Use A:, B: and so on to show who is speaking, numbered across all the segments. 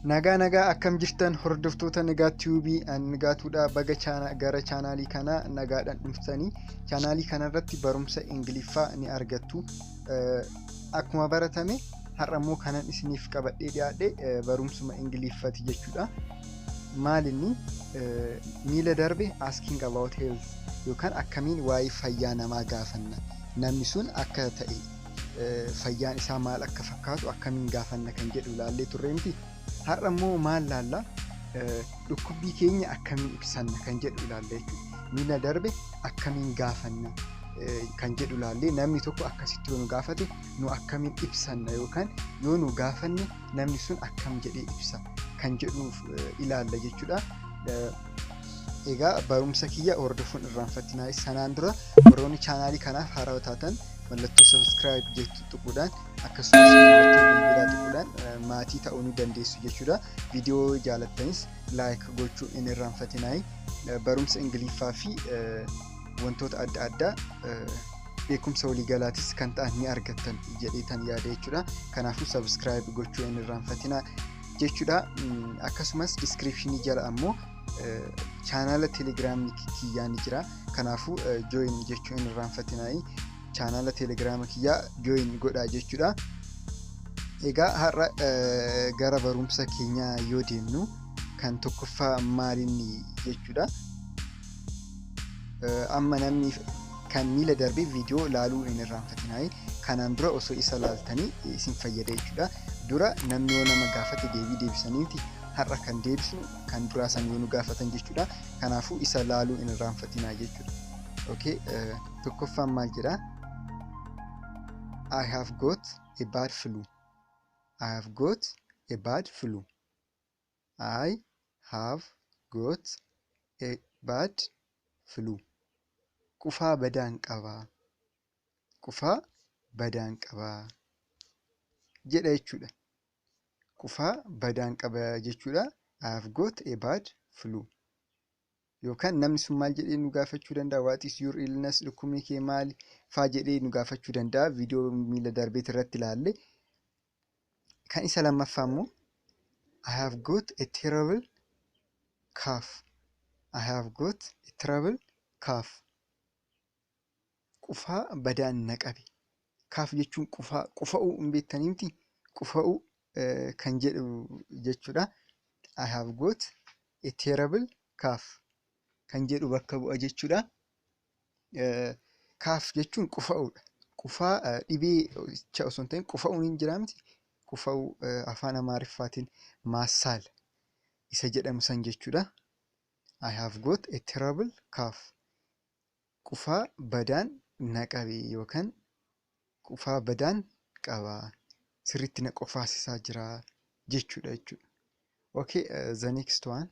A: Nagaa akkam jirtan hordoftoota nagaa qubee nagaatuudha baga gara chaanaalii kana nagaadhaan dhuftanii chaanaalii kanarratti barumsa ingliiffaa ni argattu. Akkuma baratame har'ammoo kanan isiniif qabadhee dhiyaadhe barumsuma ingliiffaati jechuudha. Maalinni miila darbe asking about health yookaan akkamiin waa'ee fayyaa namaa gaafanna. Namni sun akka ta'e fayyaan isaa maal akka fakkaatu akkamiin gaafanna kan jedhu ilaallee turreemti. Har'ammoo maal laalla dhukkubbii keenya akkamiin ibsanna kan jedhu ilaalle jechuudha. Miila darbe akkamiin gaafanna kan jedhu ilaalle namni tokko akkasitti yoo nu gaafate nu akkamiin ibsanna yookaan yoo nu gaafanne namni sun akkam jedhee ibsa kan jedhuuf ilaalla jechuudha. Egaa barumsa kiyya hordofuun irraanfattinaa sanaan dura warroonni chaanaalii kanaaf haarawaa taatan mallattoo subscribe jettu tuquudhaan akkasumas mallattoo bilbilaa tuquudhaan maatii ta'uu ni dandeessu jechuudha. Viidiyoo jaalattanis like gochuu hin irraanfatinaa. Barumsa ingliiffaa fi wantoota adda addaa beekumsa waliigalaatis kan ta'an ni argattan jedheetan yaada jechuudha. Kanaafuu subscribe gochuu hin irraanfatinaa jechuudha. Akkasumas descriptionii jala ammoo chaanala telegiraamii kiyyaa ni jira. Kanaafuu join jechuu hin irraanfatinaa. Chaanala telegiraama kiyyaa join godhaa jechuudha. Egaa har'a gara barumsa keenyaa yoo deemnu kan tokkoffaa maalinni jechuudha. Amma namni kan miila darbee viidiyoo ilaaluu hin irraanfatinaa. Kanaan dura osoo isa laaltanii isin fayyada jechuudha. Dura namni yoo nama gaafate deebii deebisaniiti. Har'a kan deebisnu kan duraa san yoo nu gaafatan jechuudha. Kanaafuu isa laaluu hin irraanfatinaa jechuudha. Okay, tokkoffaan maal jedha? I have got a bad flu. I have got a bad flu. I have got a bad flu. Qufaa badaan qabaa. Qufaa badaan qabaa jedha jechuudha. Qufaa badaan qabaa jechuudha. I have got a bad flu. Yookaan namni sun maal jedhee nu gaafachuu danda'a? What is your illness? Dhukkubni kee maali? Faa jedhee nu gaafachuu danda'a. Viidiyoo miila darbeet irratti ilaalle. Kan isa lammaffaa immoo I have got a terrible cough. I have got a terrible cough. Qufaa badaan na qabe. Cough jechuun qufa'uu hin beektanii miti? Qufa'uu kan jedhu jechuudha. I have got a terrible cough kan jedhu bakka bu'a jechuudha. Cough jechuun qufa'uudha. Qufaa dhibee osoo hin ta'in qufa'uun hin jiraa miti? Qufa'uu afaan Amaariffaatiin maassaal isa jedhamu san jechuudha. I have got a terrible cough. Qufaa badaan na qabe yookaan qufaa badaan qabaa. Sirriitti na qofaasisaa jira jechuudha. Okay, the next one.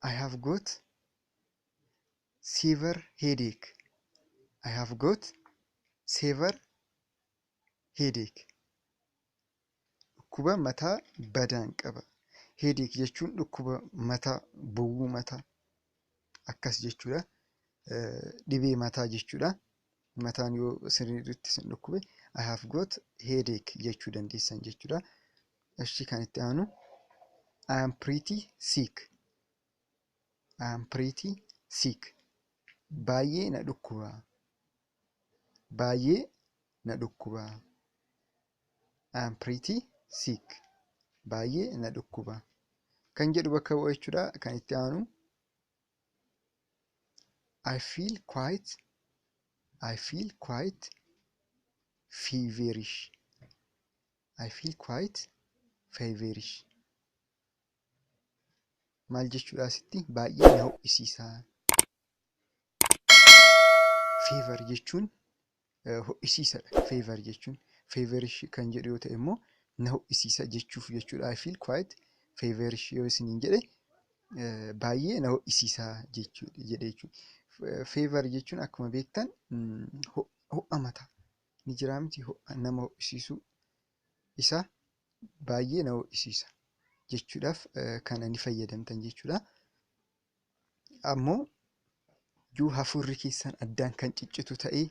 A: I have got severe headache. I have got severe headache. Dhukkuba mataa badaan qaba. Headache jechuun dhukkuba mataa, bowwuu mataa akkas jechuudha. Dhibee mataa jechuudha. Mataan yoo sirriitti sin dhukkube I have got headache jechuu dandeessan jechuudha. Achi kan itti aanu I am pretty sick. I am pretty sick. Baay'ee na dhukkuba. Baay'ee na dhukkuba. I am pretty sick. Baay'ee na dhukkuba. Kan jedhu bakka bu'a jechuudha. Kan itti aanu I feel quite feverish. I feel quite feverish. Maal jechuudha asitti? Baay'ee na ho'isiisa. Fever jechuun ho'isiisadha. Fever jechuun feverish kan jedhu yoo ta'e immoo na ho'isiisa jechuuf jechuudha. I feel quite feverish yoo isiniin jedhe baay'ee na ho'isiisa jedhe jechuudha. Fever jechuun akkuma beektan ho'a mataa ni jira miti? Nama ho'isiisuu isa baay'ee na ho'isiisa jechuudhaaf kan ni fayyadamtan jechuudha. Ammoo yoo hafuurri keessan addaan kan ciccitu ta'ee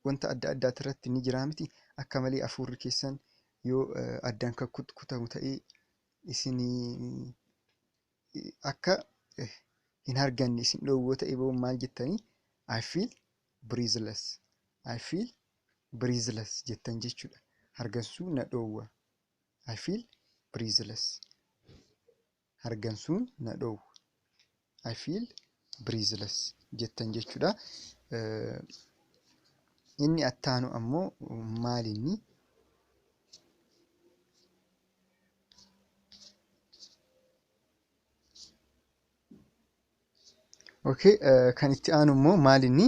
A: wanta adda addaati irratti ni jira miti? Akka malee hafuurri keessan yoo addaan kan kutamu ta'ee isinii akka hin arganne isin dhoowwoo ta'e boo maal jettanii I feel breathless. I feel breathless jettan jechuudha. Hargansuu na dhoowwa. I feel breathless. Hargansuun na dhoowwa. I feel breathless jettan jechuudha. Inni attaanu ammoo maal inni? Okay, kan itti aanu immoo maal inni?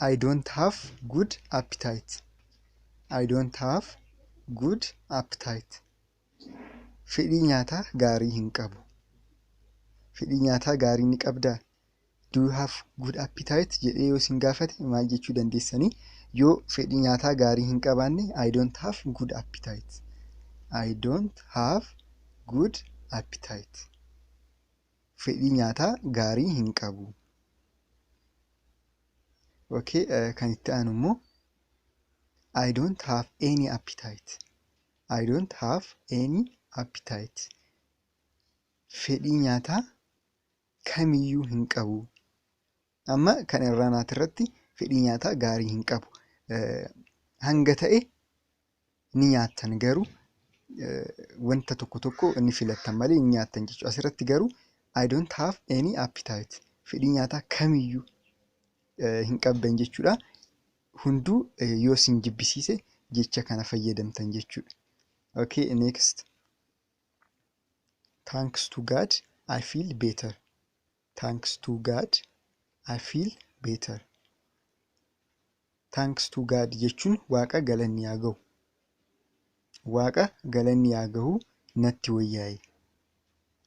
A: I don't have good appetite. I don't have good appetite. Fedhii nyaataa gaarii hin qabu. Fedhii nyaataa gaarii ni qabdaa? Do you have good appetite jedhee yoo isin gaafate maal jechuu dandeessanii? Yoo fedhii nyaataa gaarii hin qabaanne I don't have good appetite. I don't have good appetite. Fedhii nyaataa gaarii hin qabu. Okay, kan itti aanu immoo I don't have any appetite. I don't have any appetite. Fedhii nyaataa kamiyyuu hin qabu. Amma kan irraanaati irratti fedhii nyaataa gaarii hin qabu. Hanga ta'e ni nyaattan garuu wanta tokko tokko ni filattan malee ni nyaattan jechuudha. Asirratti garuu I don't have any appetite. Fedhii nyaataa kamiyyuu hin qabdan jechuudha. Hunduu yoo isin jibbisiise jecha kana fayyadamtan jechuudha. Okay, next. Thanks to God, I feel better. Thanks to God, I feel better. Thanks to God jechuun waaqa galanni haa gahu. Waaqa galanni haa gahu natti wayyaa'e.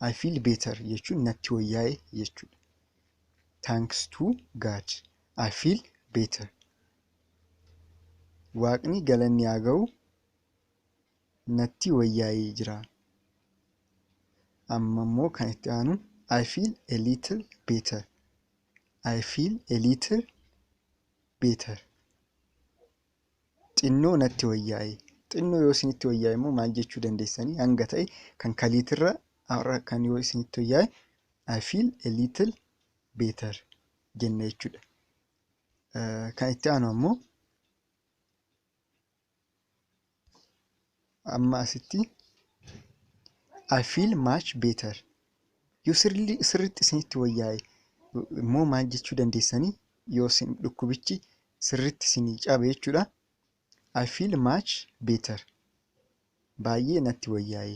A: I feel better jechuun natti wayyaa'e jechuudha. Thanks to God, I feel better. Waaqni galanni haa gahu natti wayyaa'ee jira. Amma immoo kan itti aanu I feel a little better. I feel a little better. Xinnoo natti wayyaa'e. Xinnoo yoo isinitti wayyaa'e immoo maal jechuu dandeessanii? Hanga ta'e kan kaliitirra kan yoo isinitti wayyaa'e I feel a little better jenna jechuudha. Kan itti aanu ammoo amma asitti I feel much better. Yoo sirriitti isinitti wayyaa'e immoo maal jechuu dandeessanii? Yoo isin dhukkubichi sirriitti isinii cabe jechuudha. I feel much better. Baay'ee natti wayyaa'e.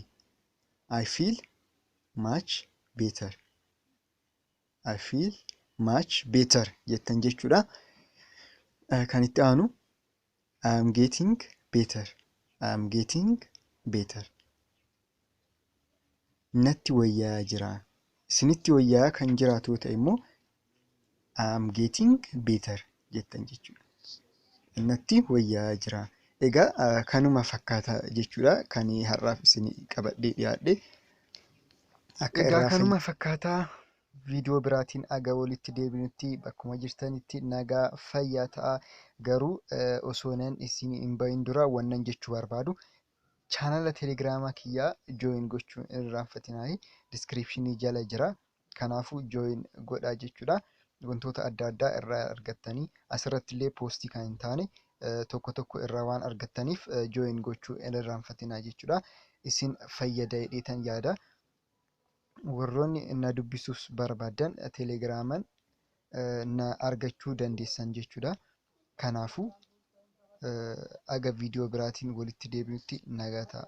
A: I feel much better. I feel much better jettan jechuudha. Kan itti aanu I am getting better. I am getting better. Natti wayyaa'aa jira. Isinitti wayyaa'aa kan jiraatu ta'e immoo I am getting better jettan jechuudha. Natti wayyaa'aa jira. Egaa kanuma fakkaata jechuudha kan har'aaf isin qabadhee dhiyaadhe. Egaa kanuma fakkaataa viidiyoo biraatiin aga walitti deebinutti bakkuma jirtanitti nagaa fayyaa ta'a. Garuu osoonan isin hin bahin dura wannan jechuu barbaadu chaanala teelegiraamaa kiyyaa jooyin gochuun irraanfatinaa. Diskiripshinii jala jira. Kanaafuu jooyin godhaa jechuudha. Wantoota adda addaa irraa argattanii asirratti illee poostii kan hin taane tokko tokko irraa waan argattaniif jooyin gochuu irraanfatinaa jechuudha. Isin fayyada jedheetan yaada. Warroonni na dubbisuus barbaadan teelegiraamaan na argachuu dandeessan jechuudha. Kanaafuu aga viidiyoo biraatiin walitti deebinutti nagaa ta'a.